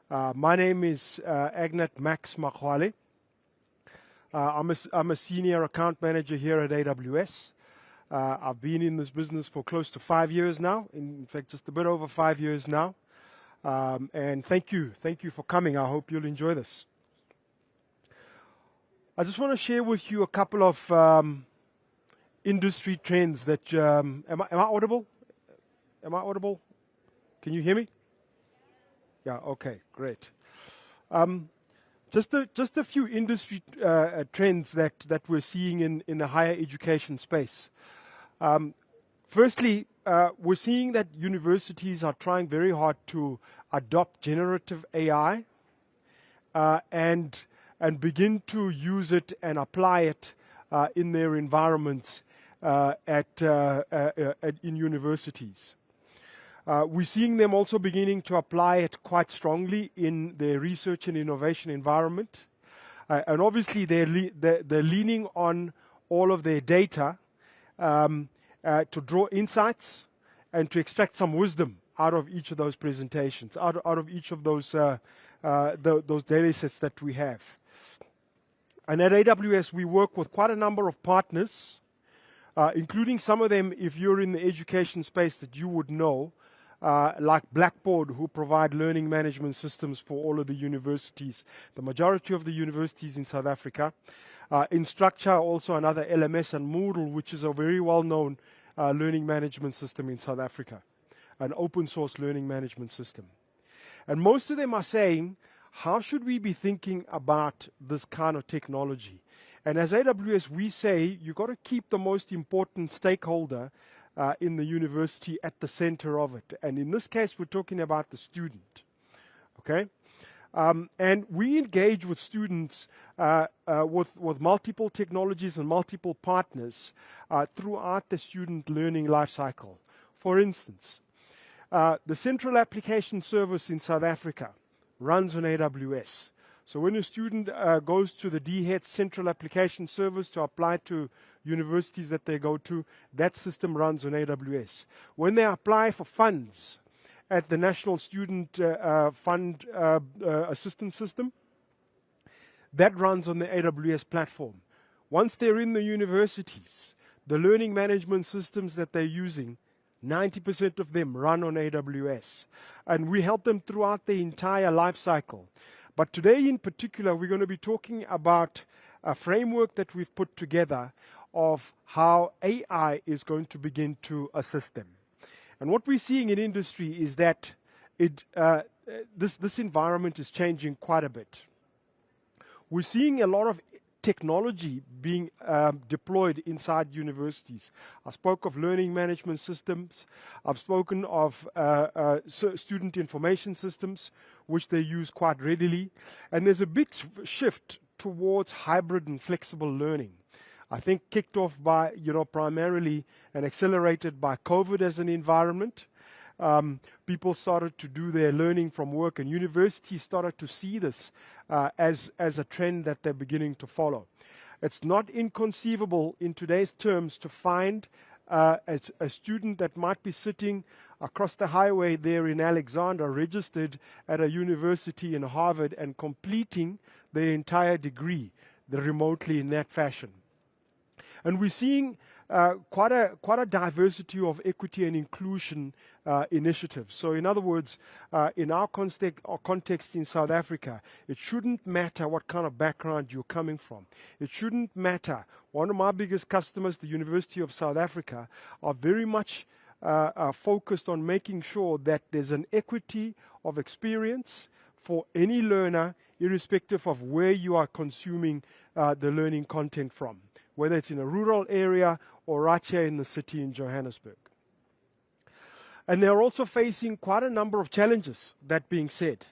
My name is Agnat Max Makwale. I'm a senior account manager here at AWS. I've been in this business for close to 5 years now, in fact, just a bit over 5 years now. And thank you for coming. I hope you'll enjoy this. I just want to share with you a couple of industry trends that, am I audible? Am I audible? Can you hear me? Yeah, okay, great. Just a few industry trends that we're seeing in the higher education space. Firstly, we're seeing that universities are trying very hard to adopt generative AI and begin to use it and apply it in their environments in universities. We're seeing them also beginning to apply it quite strongly in their research and innovation environment. And obviously, they're leaning on all of their data to draw insights and to extract some wisdom out of each of those presentations, out of each of those data sets that we have. And at AWS, we work with quite a number of partners, including some of them, if you're in the education space, that you would know, like Blackboard, who provide learning management systems for all of the universities, the majority of the universities in South Africa. Instructure, also another LMS, and Moodle, which is a very well-known learning management system in South Africa, an open-source learning management system. And most of them are saying, how should we be thinking about this kind of technology? And as AWS, we say, you've got to keep the most important stakeholder in the university at the center of it. And in this case, we're talking about the student, okay? And we engage with students with multiple technologies and multiple partners throughout the student learning life cycle. For instance, the Central Application Service in South Africa runs on AWS. So when a student goes to the DHET Central Application Service to apply to universities that they go to, that system runs on AWS. When they apply for funds at the National Student Fund Assistance System, that runs on the AWS platform. Once they're in the universities, the learning management systems that they're using, 90% of them run on AWS. And we help them throughout the entire life cycle. But today in particular, we're going to be talking about a framework that we've put together of how AI is going to begin to assist them. And what we're seeing in industry is that this environment is changing quite a bit. We're seeing a lot of technology being deployed inside universities. I spoke of learning management systems. I've spoken of student information systems, which they use quite readily. And there's a big shift towards hybrid and flexible learning. I think kicked off by, primarily and accelerated by COVID as an environment. People started to do their learning from work, and universities started to see this as a trend that they're beginning to follow. It's not inconceivable in today's terms to find a student that might be sitting across the highway there in Alexandra, registered at a university in Harvard and completing their entire degree remotely in that fashion. And we're seeing quite a diversity of equity and inclusion initiatives. So in other words, in our context in South Africa, it shouldn't matter what kind of background you're coming from. It shouldn't matter. One of my biggest customers, the University of South Africa, are very much focused on making sure that there's an equity of experience for any learner, irrespective of where you are consuming the learning content from, whether it's in a rural area or right here in the city in Johannesburg. And they're also facing quite a number of challenges, that being said.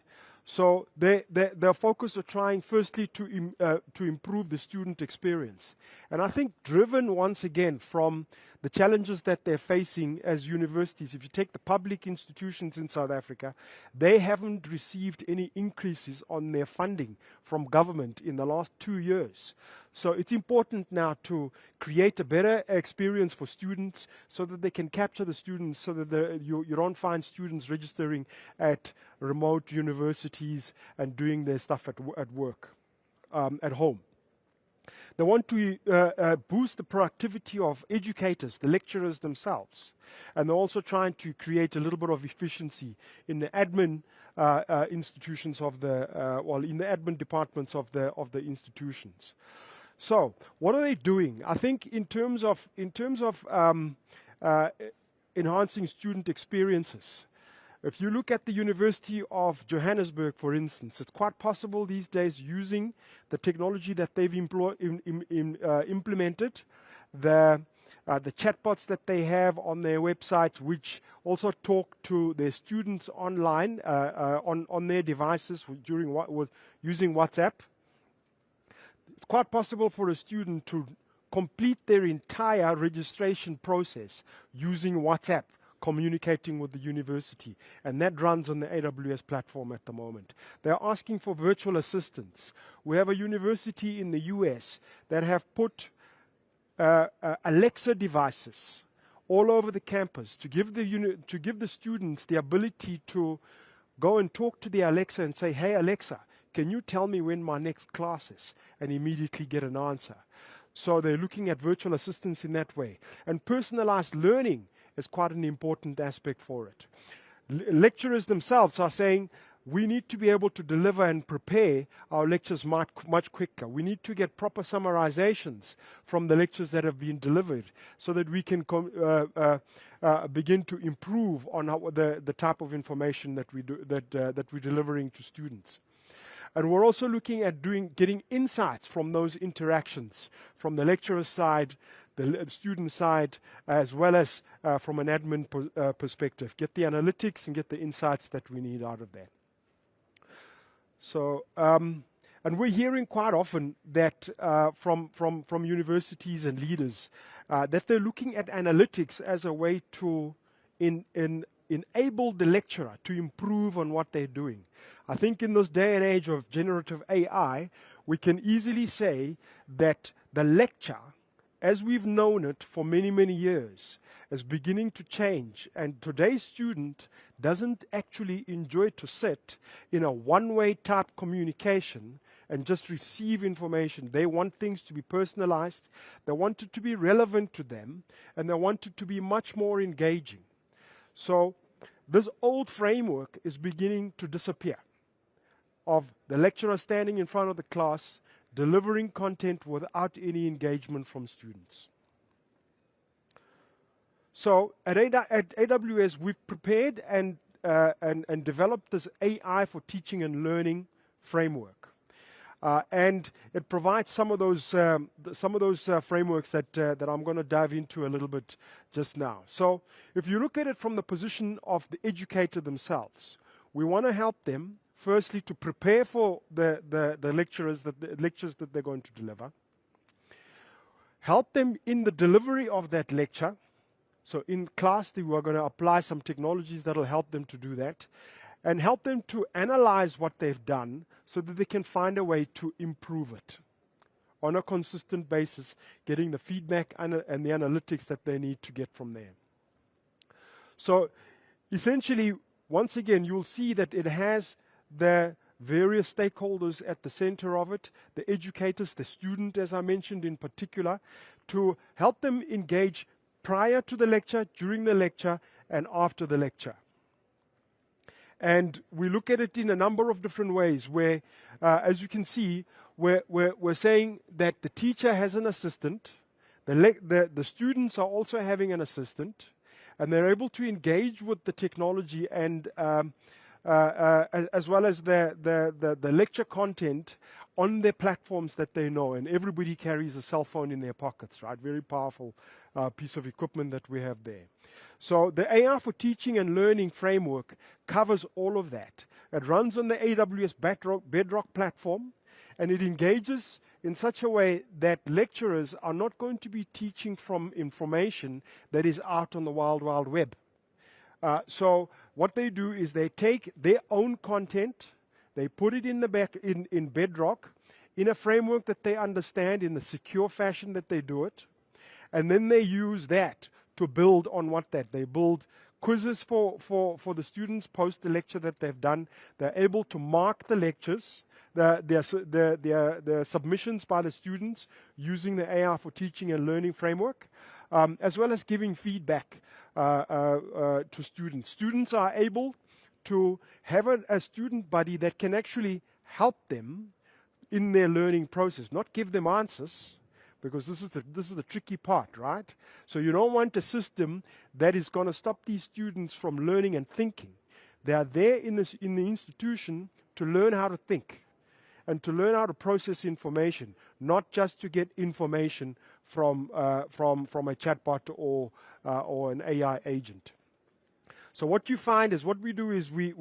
So they're focused on trying, firstly, to improve the student experience. And I think driven, once again, from the challenges that they're facing as universities. If you take the public institutions in South Africa, they haven't received any increases on their funding from government in the last 2 years. So it's important now to create a better experience for students so that they can capture the students, so that you don't find students registering at remote universities and doing their stuff at work, at home. They want to boost the productivity of educators, the lecturers themselves. And they're also trying to create a little bit of efficiency in the admin institutions of in the admin departments of the institutions. So, what are they doing? I think in terms of enhancing student experiences, if you look at the University of Johannesburg, for instance, it's quite possible these days, using the technology that they've implemented, the chatbots that they have on their website, which also talk to their students online on their devices using WhatsApp. It's quite possible for a student to complete their entire registration process using WhatsApp, communicating with the university, and that runs on the AWS platform at the moment. They're asking for virtual assistants. We have a university in the US that have put Alexa devices all over the campus to give the students the ability to go and talk to the Alexa and say, "Hey Alexa, can you tell me when my next class is?" and immediately get an answer. So they're looking at virtual assistants in that way. And personalized learning is quite an important aspect for it. Lecturers themselves are saying, we need to be able to deliver and prepare our lectures much quicker. We need to get proper summarizations from the lectures that have been delivered so that we can begin to improve on the type of information that we're delivering to students. And we're also looking at getting insights from those interactions, from the lecturer side, the student side, as well as from an admin perspective. Get the analytics and get the insights that we need out of that. So, and we're hearing quite often that from universities and leaders that they're looking at analytics as a way to enable the lecturer to improve on what they're doing. I think in this day and age of generative AI, we can easily say that the lecture, as we've known it for many, many years, is beginning to change. And today's student doesn't actually enjoy to sit in a one-way type communication and just receive information. They want things to be personalized, they want it to be relevant to them, and they want it to be much more engaging. So this old framework is beginning to disappear, of the lecturer standing in front of the class, delivering content without any engagement from students. So at AWS, we've prepared and developed this AI for teaching and learning framework. And it provides some of those frameworks that I'm going to dive into a little bit just now. So if you look at it from the position of the educator themselves, we want to help them, firstly, to prepare for the lectures that they're going to deliver. Help them in the delivery of that lecture. So in class, we are going to apply some technologies that will help them to do that. And help them to analyze what they've done so that they can find a way to improve it on a consistent basis, getting the feedback and the analytics that they need to get from there. So essentially, once again, you'll see that it has the various stakeholders at the center of it, the educators, the student, as I mentioned in particular, to help them engage prior to the lecture, during the lecture, and after the lecture. And we look at it in a number of different ways where, as you can see, we're saying that the teacher has an assistant, the students are also having an assistant, and they're able to engage with the technology and as well as the lecture content on their platforms that they know. And everybody carries a cell phone in their pockets, right? Very powerful piece of equipment that we have there. So the AI for Teaching and Learning framework covers all of that. It runs on the AWS Bedrock platform, and it engages in such a way that lecturers are not going to be teaching from information that is out on the wild, wild web. So what they do is they take their own content, they put it in the back in Bedrock, in a framework that they understand, in the secure fashion that they do it, and then they use that to build on what that. They build quizzes for the students post the lecture that they've done. They're able to mark the lectures, the submissions by the students using the AI for Teaching and Learning framework, as well as giving feedback to students. Students are able to have a student buddy that can actually help them in their learning process, not give them answers, because this is the tricky part, right? So you don't want a system that is going to stop these students from learning and thinking. They are there in the institution to learn how to think and to learn how to process information, not just to get information from a chatbot or an AI agent. So what you find is what we do is we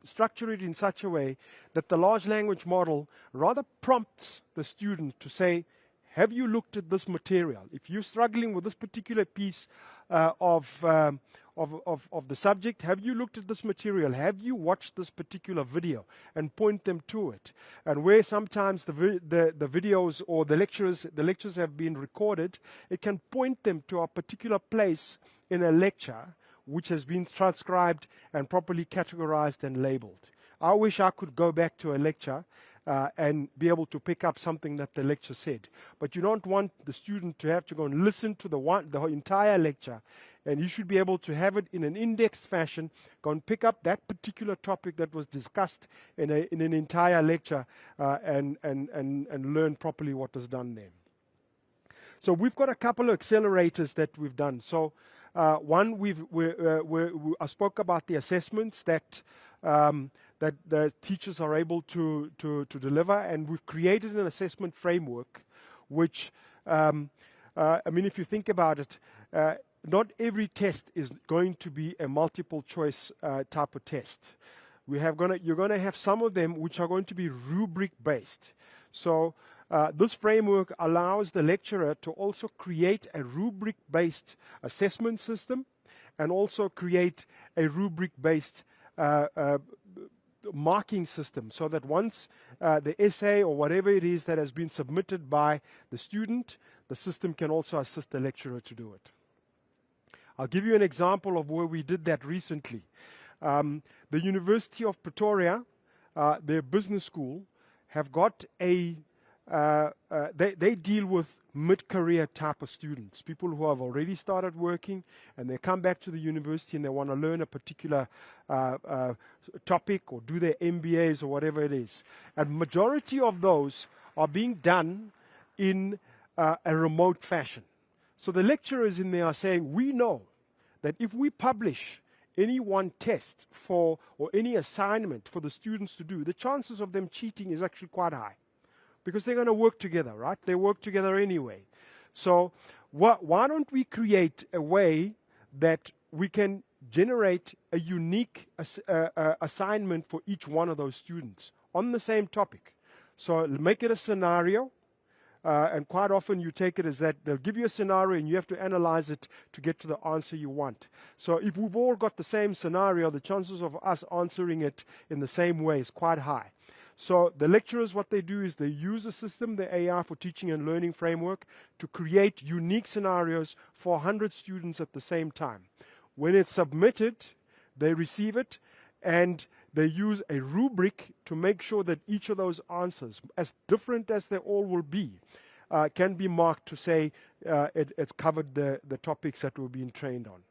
structure it in such a way that the large language model rather prompts the student to say, have you looked at this material? If you're struggling with this particular piece of the subject, have you looked at this material? Have you watched this particular video? And point them to it. And where sometimes the videos or the lectures have been recorded, it can point them to a particular place in a lecture which has been transcribed and properly categorized and labeled. I wish I could go back to a lecture and be able to pick up something that the lecture said. But you don't want the student to have to go and listen to the entire lecture. And you should be able to have it in an indexed fashion, go and pick up that particular topic that was discussed in an entire lecture and learn properly what was done there. So we've got a couple of accelerators that we've done. So one, I spoke about the assessments that the teachers are able to deliver, and we've created an assessment framework, which, if you think about it, not every test is going to be a multiple choice type of test. You're going to have some of them which are going to be rubric based. So this framework allows the lecturer to also create a rubric-based assessment system and also create a rubric-based marking system, so that once the essay or whatever it is that has been submitted by the student, the system can also assist the lecturer to do it. I'll give you an example of where we did that recently. The University of Pretoria, their business school, have got they deal with mid-career type of students, people who have already started working and they come back to the university and they want to learn a particular topic or do their MBAs or whatever it is. And majority of those are being done in a remote fashion. So the lecturers in there are saying, we know that if we publish any one test or any assignment for the students to do, the chances of them cheating is actually quite high. Because they're going to work together, right? They work together anyway. So why don't we create a way that we can generate a unique assignment for each one of those students on the same topic? So make it a scenario. And quite often you take it as that they'll give you a scenario and you have to analyze it to get to the answer you want. So if we've all got the same scenario, the chances of us answering it in the same way is quite high. So the lecturers, what they do is they use the system, the AI for Teaching and Learning framework, to create unique scenarios for 100 students at the same time. When it's submitted, they receive it, and they use a rubric to make sure that each of those answers, as different as they all will be, can be marked to say it's covered the topics that we're being trained on.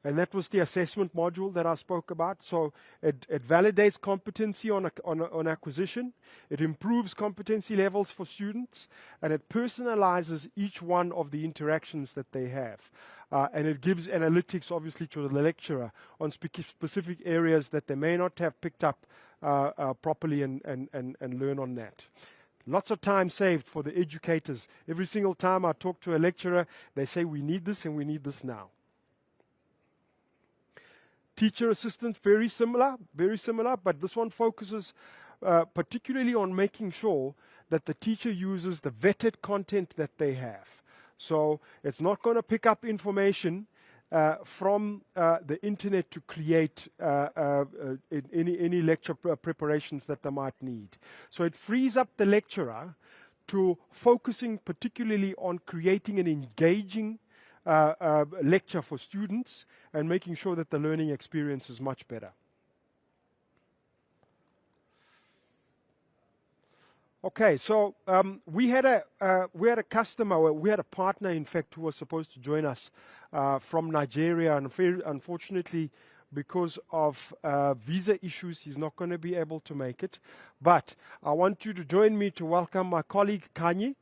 And that was the assessment module that I spoke about. So it validates competency on acquisition. It improves competency levels for students. And it personalizes each one of the interactions that they have. And it gives analytics, obviously, to the lecturer on specific areas that they may not have picked up properly and learn on that. Lots of time saved for the educators. Every single time I talk to a lecturer, they say, we need this and we need this now. teacher assistant, very similar, but this one focuses particularly on making sure that the teacher uses the vetted content that they have. So it's not going to pick up information from the internet to create any lecture preparations that they might need. So it frees up the lecturer to focusing particularly on creating an engaging lecture for students and making sure that the learning experience is much better. Okay, so we had a customer, we had a partner, in fact, who was supposed to join us from Nigeria, and unfortunately, because of visa issues, he's not going to be able to make it. But I want you to join me to welcome my colleague Kanye.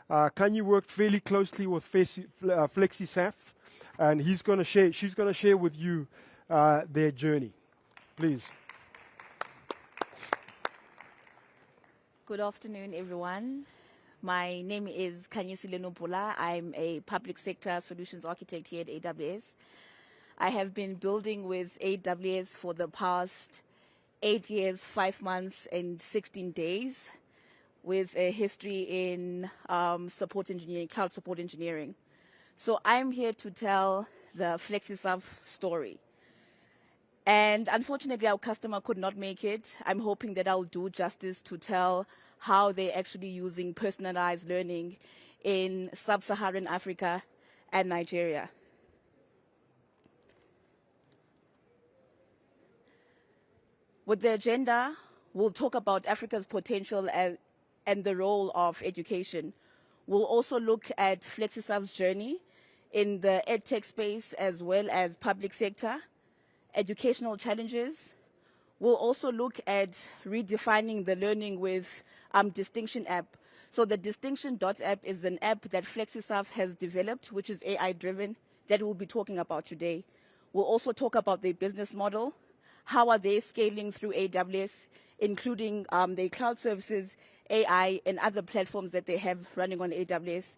Kanye worked fairly closely with FlexiSAF, and she's going to share with you their journey. Please. Good afternoon, everyone. My name is Kanyisile Nopula. I'm a public sector solutions architect here at AWS. I have been building with AWS for the past 8 years, 5 months, and 16 days, with a history in support engineering, cloud support engineering. So I'm here to tell the FlexiSAF story. And unfortunately, our customer could not make it. I'm hoping that I'll do justice to tell how they're actually using personalized learning in sub-Saharan Africa and Nigeria. With the agenda, we'll talk about Africa's potential and the role of education. We'll also look at FlexiSAF's journey in the EdTech space as well as public sector, educational challenges. We'll also look at redefining the learning with Distinction app. So the Distinction.app is an app that FlexiSAF has developed, which is AI-driven, that we'll be talking about today. We'll also talk about their business model. How are they scaling through AWS, including their cloud services, AI, and other platforms that they have running on AWS.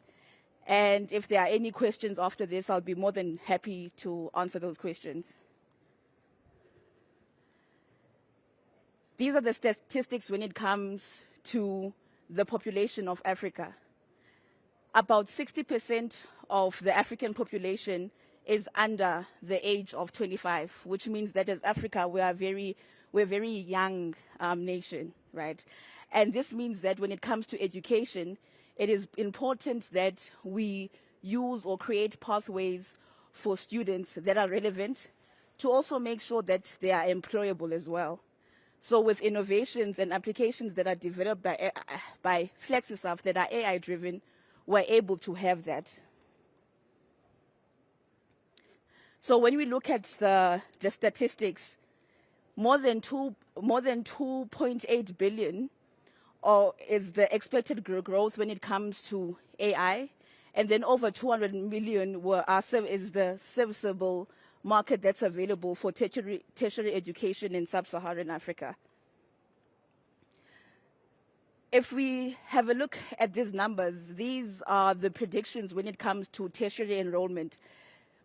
And if there are any questions after this, I'll be more than happy to answer those questions. These are the statistics when it comes to the population of Africa. About 60% of the African population is under the age of 25, which means that as Africa, we're a very young nation, right? And this means that when it comes to education, it is important that we use or create pathways for students that are relevant to also make sure that they are employable as well. So with innovations and applications that are developed by FlexiSAF that are AI-driven, we're able to have that. So when we look at the statistics, more than 2.8 billion is the expected growth when it comes to AI, and then over 200 million is the serviceable market that's available for tertiary education in sub-Saharan Africa. If we have a look at these numbers, these are the predictions when it comes to tertiary enrollment.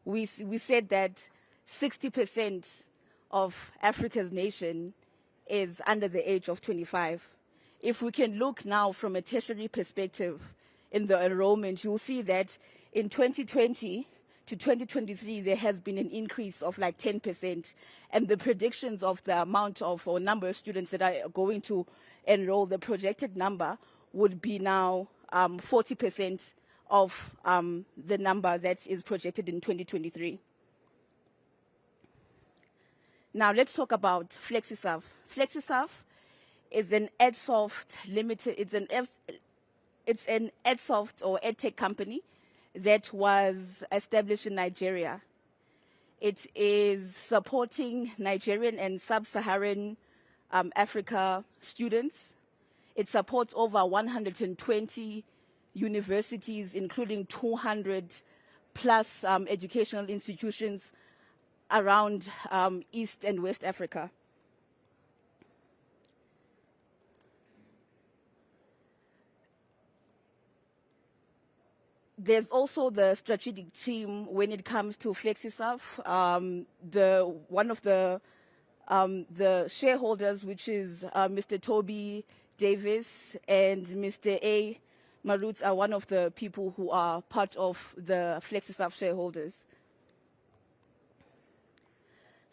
We said that 60% of Africa's nation is under the age of 25. If we can look now from a tertiary perspective in the enrollment, you'll see that in 2020 to 2023, there has been an increase of like 10%. And the predictions of the amount of or number of students that are going to enroll, the projected number would be now 40% of the number that is projected in 2023. Now let's talk about FlexiSAF. FlexiSAF is an EdSoft limited. It's an EdSoft or EdTech company that was established in Nigeria. It is supporting Nigerian and sub-Saharan Africa students. It supports over 120 universities, including 200 plus educational institutions around East and West Africa. There's also the strategic team when it comes to FlexiSurf. One of the shareholders, which is Mr. Toby Davis and Mr. A. Marutz, are one of the people who are part of the FlexiSurf shareholders.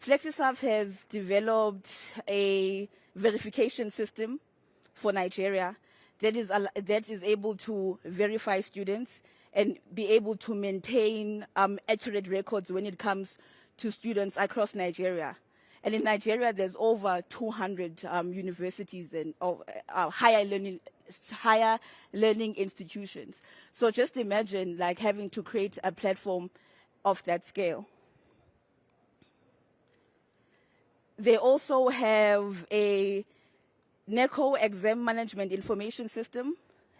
FlexiSurf has developed a verification system for Nigeria that is able to verify students and be able to maintain accurate records when it comes to students across Nigeria. And in Nigeria, there's over 200 universities and higher learning institutions. So just imagine like having to create a platform of that scale. They also have a NECO exam management information system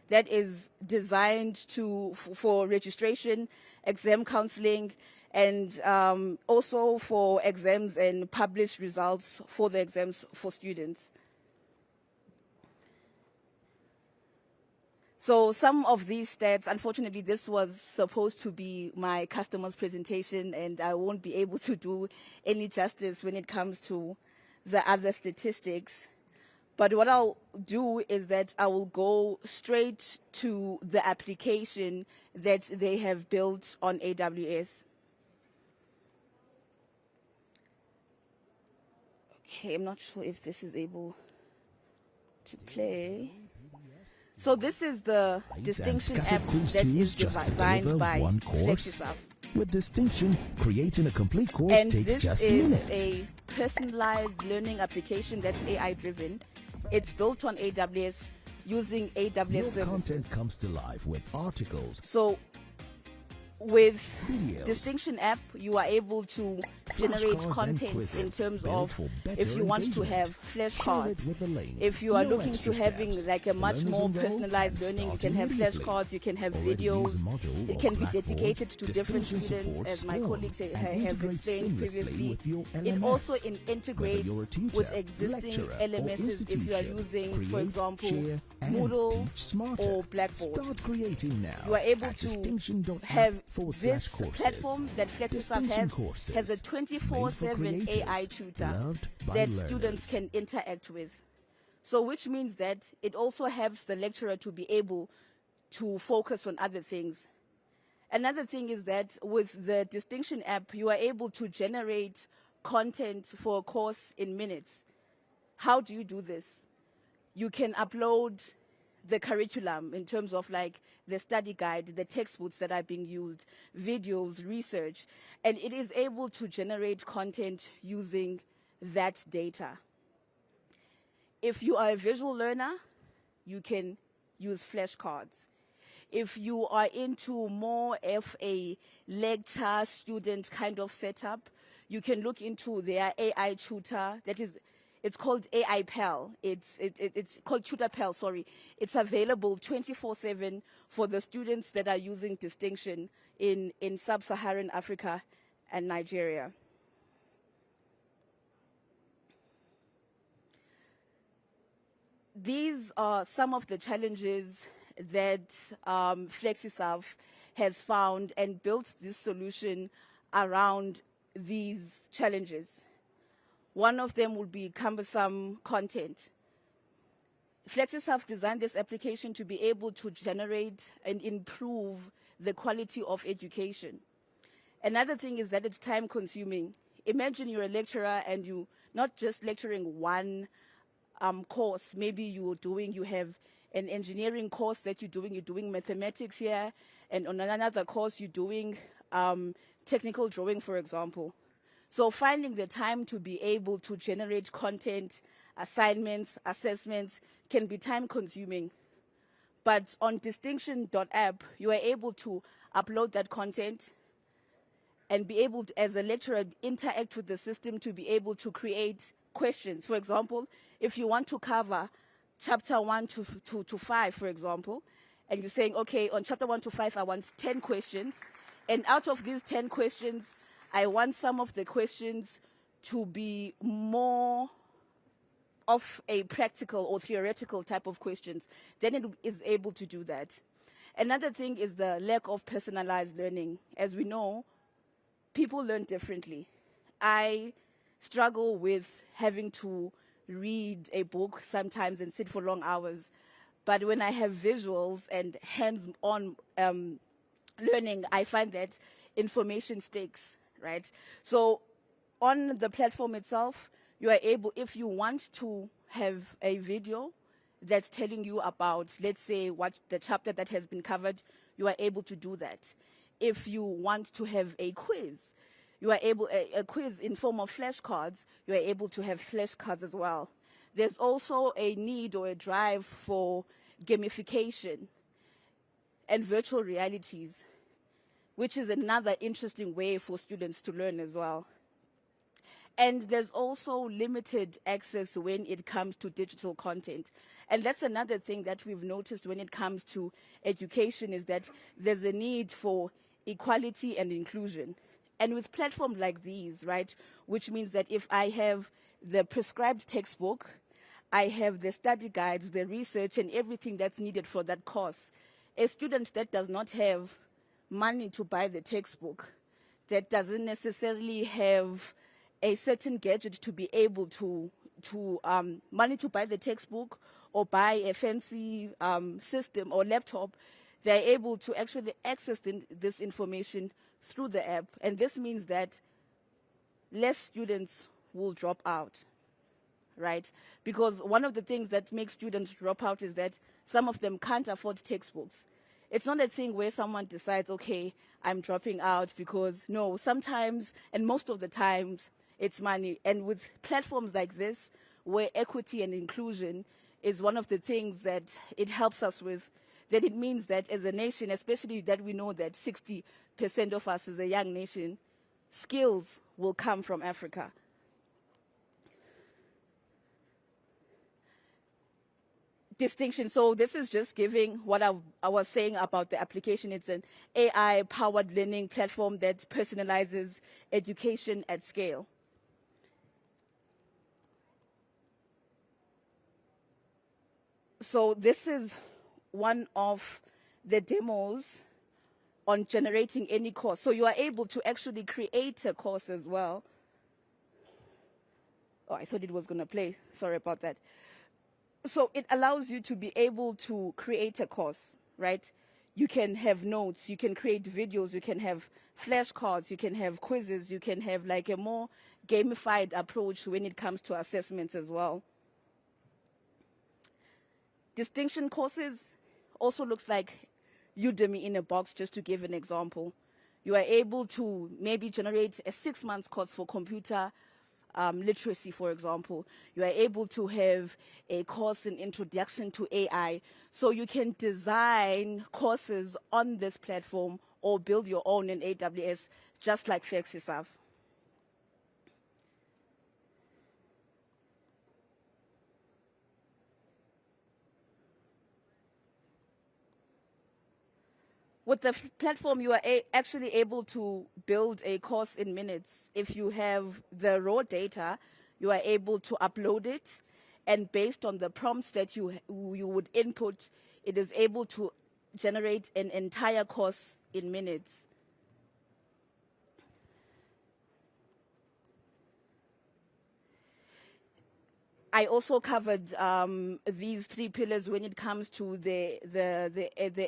that is designed for registration, exam counseling, and also for exams and published results for the exams for students. So some of these stats, unfortunately, this was supposed to be my customer's presentation, and I won't be able to do any justice when it comes to the other statistics. But what I'll do is that I will go straight to the application that they have built on AWS. Okay, I'm not sure if this is able to play. So this is the distinction app that is designed by FlexiSurf. With distinction, creating a complete course And takes this just is minutes. a personalized learning application that's AI-driven. It's built on AWS using AWS Your services. content comes to life with articles, So with videos, Distinction app, you are able to generate flashcards and content quizzes in terms built of for better if you want to engagement. have Share flashcards. it with a link. If you are No looking to extra having steps. like a much Learners more enroll personalized and learning, you start can have immediately. flashcards, you can have Already videos, use a module it or can be Blackboard. dedicated to different Distinction students, supports as my Swarm colleagues and have integrates explained seamlessly previously. with your It LMS. also Whether integrates you're a tutor, with existing lecturer, or LMSs if you are institution, using, for create, example, share, and Moodle teach smarter. or Blackboard. Start creating now. You are able at to distinction.app have /courses. this platform that FlexiSurf Distinction courses, has a made for 24/7 AI creators, tutor loved by that learners. students can interact with. So which means that it also helps the lecturer to be able to focus on other things. Another thing is that with the Distinction app, you are able to generate content for a course in minutes. How do you do this? You can upload the curriculum in terms of like the study guide, the textbooks that are being used, videos, research, and it is able to generate content using that data. If you are a visual learner, you can use flashcards. If you are into more of a lecture student kind of setup, you can look into their AI tutor. It's called AI Pal. It's called Tutor Pal, sorry. It's available 24/7 for the students that are using Distinction in sub-Saharan Africa and Nigeria. These are some of the challenges that FlexiSurf has found and built this solution around these challenges. One of them would be cumbersome content. FlexiSurf designed this application to be able to generate and improve the quality of education. Another thing is that it's time consuming. Imagine you're a lecturer and you're not just lecturing one course. Maybe you have an engineering course that you're doing mathematics here, and on another course you're doing technical drawing, for example. So finding the time to be able to generate content, assignments, assessments can be time consuming. But on distinction.app, you are able to upload that content and be able to, as a lecturer, interact with the system to be able to create questions. For example, if you want to cover chapter 1 to 5, for example, and you're saying, okay, on chapter 1 to 5, I want 10 questions. And out of these 10 questions, I want some of the questions to be more of a practical or theoretical type of questions. Then it is able to do that. Another thing is the lack of personalized learning. As we know, people learn differently. I struggle with having to read a book sometimes and sit for long hours. But when I have visuals and hands-on learning, I find that information sticks, right? So on the platform itself, you are able, if you want to have a video that's telling you about, let's say, what the chapter that has been covered, you are able to do that. If you want to have a quiz, you are able, a quiz in form of flashcards, you are able to have flashcards as well. There's also a need or a drive for gamification and virtual realities, which is another interesting way for students to learn as well. And there's also limited access when it comes to digital content. And that's another thing that we've noticed when it comes to education, is that there's a need for equality and inclusion. And with platforms like these, right, which means that if I have the prescribed textbook, I have the study guides, the research, and everything that's needed for that course. A student that does not have money to buy the textbook, that doesn't necessarily have a certain gadget to be able to money to buy the textbook or buy a fancy system or laptop, they're able to actually access this information through the app. And this means that less students will drop out, right? Because one of the things that makes students drop out is that some of them can't afford textbooks. It's not a thing where someone decides, okay, I'm dropping out because, no, sometimes, and most of the times, it's money. And with platforms like this, where equity and inclusion is one of the things that it helps us with, then it means that as a nation, especially that we know that 60% of us as a young nation, skills will come from Africa. Distinction. So this is just giving what I was saying about the application. It's an AI-powered learning platform that personalizes education at scale. So this is one of the demos on generating any course. So you are able to actually create a course as well. Oh, I thought it was going to play. Sorry about that. So it allows you to be able to create a course, right? You can have notes, you can create videos, you can have flashcards, you can have quizzes, you can have like a more gamified approach when it comes to assessments as well. Distinction courses also looks like Udemy in a box, just to give an example. You are able to maybe generate a 6-month course for computer literacy, for example. You are able to have a course in introduction to AI. So you can design courses on this platform or build your own in AWS, just like FlexiServe. With the platform, you are actually able to build a course in minutes. If you have the raw data, you are able to upload it, and based on the prompts that you would input, it is able to generate an entire course in minutes. I also covered these 3 pillars when it comes to the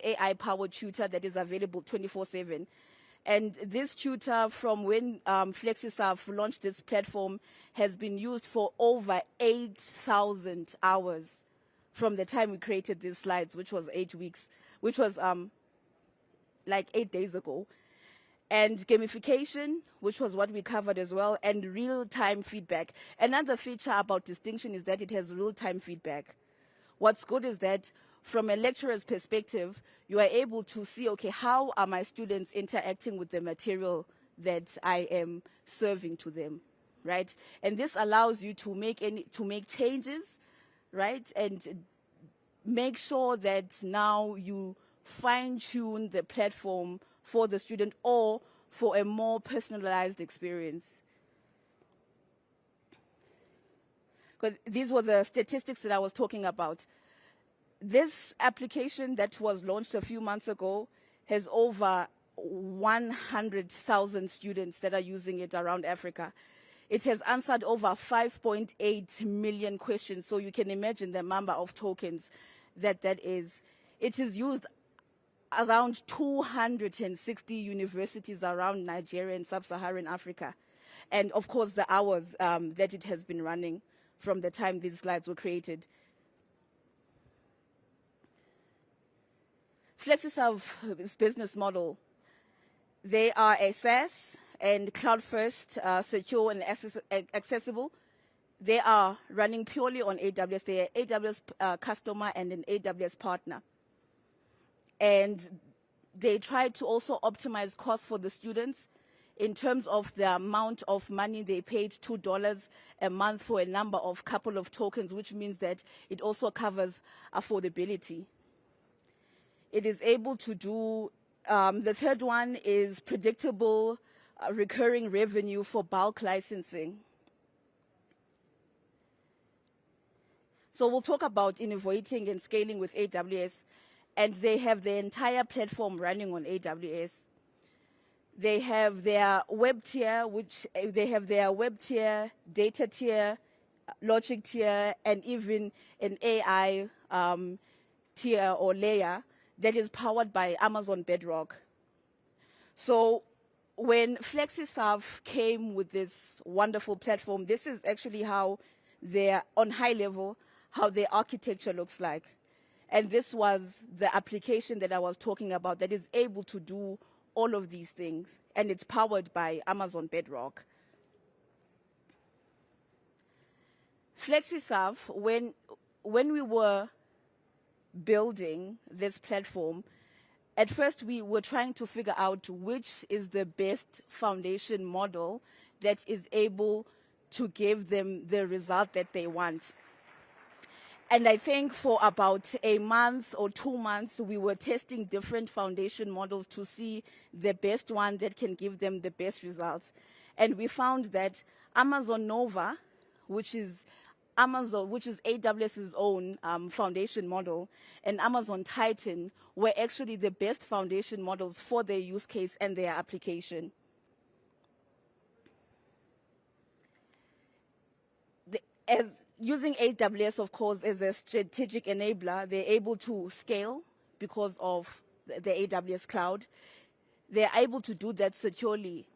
AI-powered tutor that is available 24/7. And this tutor, from when FlexiServe launched this platform, has been used for over 8,000 hours from the time we created these slides, which was 8 weeks, which was like 8 days ago. And gamification, which was what we covered as well, and real-time feedback. Another feature about Distinction is that it has real-time feedback. What's good is that from a lecturer's perspective, you are able to see, okay, how are my students interacting with the material that I am serving to them, right? And this allows you to make changes, right? And make sure that now you fine-tune the platform for the student or for a more personalized experience. Because these were the statistics that I was talking about. This application that was launched a few months ago has over 100,000 students that are using it around Africa. It has answered over 5.8 million questions, so you can imagine the number of tokens that is. It is used around 260 universities around Nigeria and sub-Saharan Africa. And of course, the hours that it has been running from the time these slides were created. FlexiServe's business model, they are a SaaS and cloud-first, secure and accessible. They are running purely on AWS. They are AWS customer and an AWS partner. And they try to also optimize costs for the students in terms of the amount of money they paid, $2 a month for a number of couple of tokens, which means that it also covers affordability. It is able to do, the third one is predictable recurring revenue for bulk licensing. So we'll talk about innovating and scaling with AWS, and they have the entire platform running on AWS. They have their web tier, data tier, logic tier, and even an AI tier or layer that is powered by Amazon Bedrock. So when FlexiServe came with this wonderful platform, this is actually how on high level, how their architecture looks like. And this was the application that I was talking about that is able to do all of these things, and it's powered by Amazon Bedrock. FlexiServe, when we were building this platform, at first we were trying to figure out which is the best foundation model that is able to give them the result that they want. And I think for about a month or 2 months, we were testing different foundation models to see the best one that can give them the best results. And we found that Amazon Nova, which is AWS's own foundation model, and Amazon Titan were actually the best foundation models for their use case and their application. Using AWS, of course, as a strategic enabler, they're able to scale because of the AWS cloud. They're able to do that securely.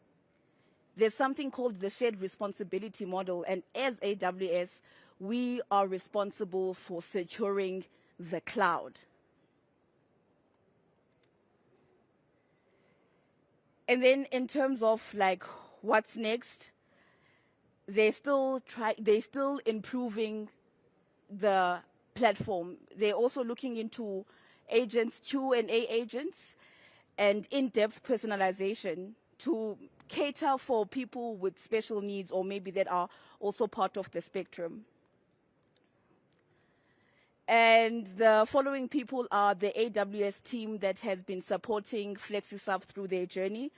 There's something called the shared responsibility model, and as AWS, we are responsible for securing the cloud. And then in terms of like what's next, they're still improving the platform. They're also looking into agents, Q&A agents, and in-depth personalization to cater for people with special needs or maybe that are also part of the spectrum. And the following people are the AWS team that has been supporting FlexiServe through their journey.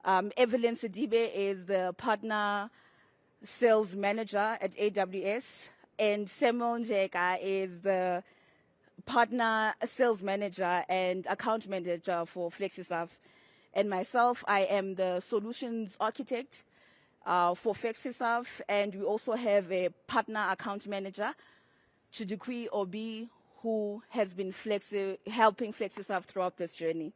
Evelyn Sidibe is the partner sales manager at AWS, and Samuel Njeka is the partner sales manager and account manager for FlexiServe. And myself, I am the solutions architect for FlexiServe, and we also have a partner account manager, Chidukwi Obi, who has been helping FlexiServe throughout this journey.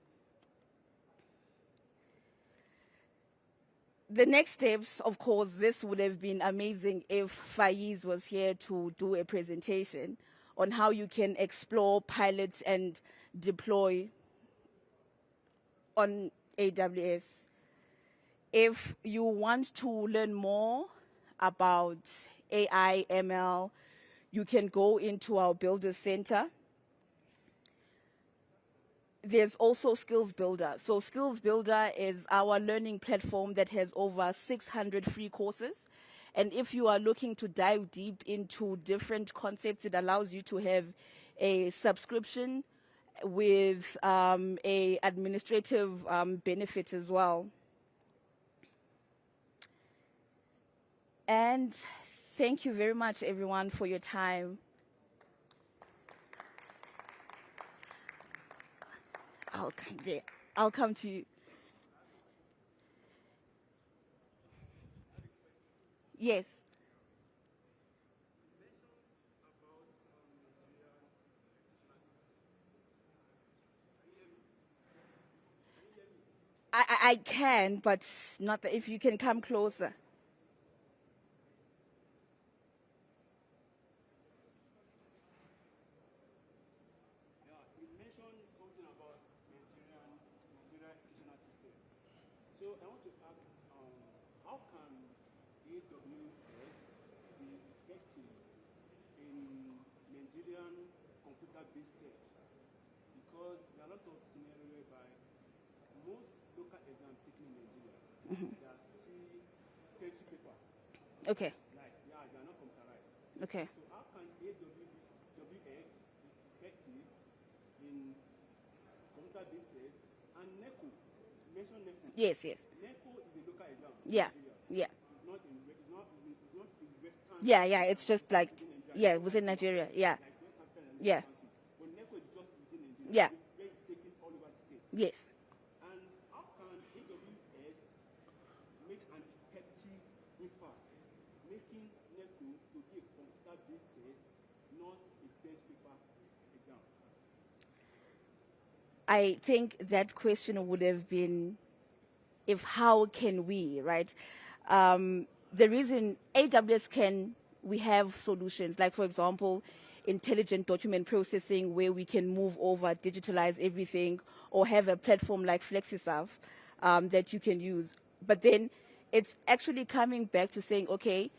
The next steps, of course, this would have been amazing if Faiz was here to do a presentation on how you can explore, pilot, and deploy on AWS. If you want to learn more about AI, ML, you can go into our Builder Center. There's also Skills Builder. So Skills Builder is our learning platform that has over 600 free courses. And if you are looking to dive deep into different concepts, it allows you to have a subscription with a administrative benefit as well. And thank you very much, everyone, for your time. I'll come to you. Yes. I can, but not if you can come closer. You mentioned something about Nigeria educational system. So I want to ask, how can AWS be effective in Nigerian computer-based tests? Because there are a lot of scenarios whereby most local exams taken in Nigeria, they are still pencil paper. Okay. Like, yeah, they are not computerized. Okay. So how can AWS be effective in computer-based tests? And NECO, you mentioned NECO. Yes, yes. NECO is a local exam. in Yeah. Nigeria. Yeah. It's not in Western. Yeah, yeah. It's just like, yeah, within Nigeria. Yeah. Like West African and Yeah. West African. But NECO is just within Nigeria. Yeah. Where it's taken all over the state. Yes. And how can AWS make an effective impact, making NECO to be a computer-based test, not a test paper exam? I think that question would have been, if how can we, right? The reason AWS we have solutions, like for example, intelligent document processing where we can move over, digitalize everything, or have a platform like FlexiServe that you can use. But then it's actually coming back to saying, okay,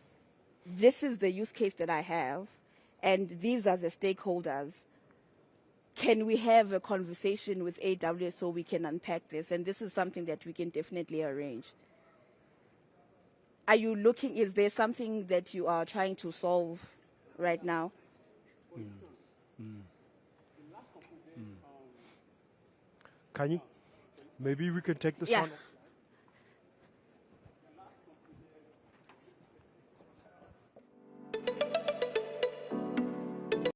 this is the use case that I have, and these are the stakeholders. Can we have a conversation with AWS so we can unpack this? And this is something that we can definitely arrange. Are you looking, is there something that you are trying to solve right now? Can you? Maybe we can take this Yeah. one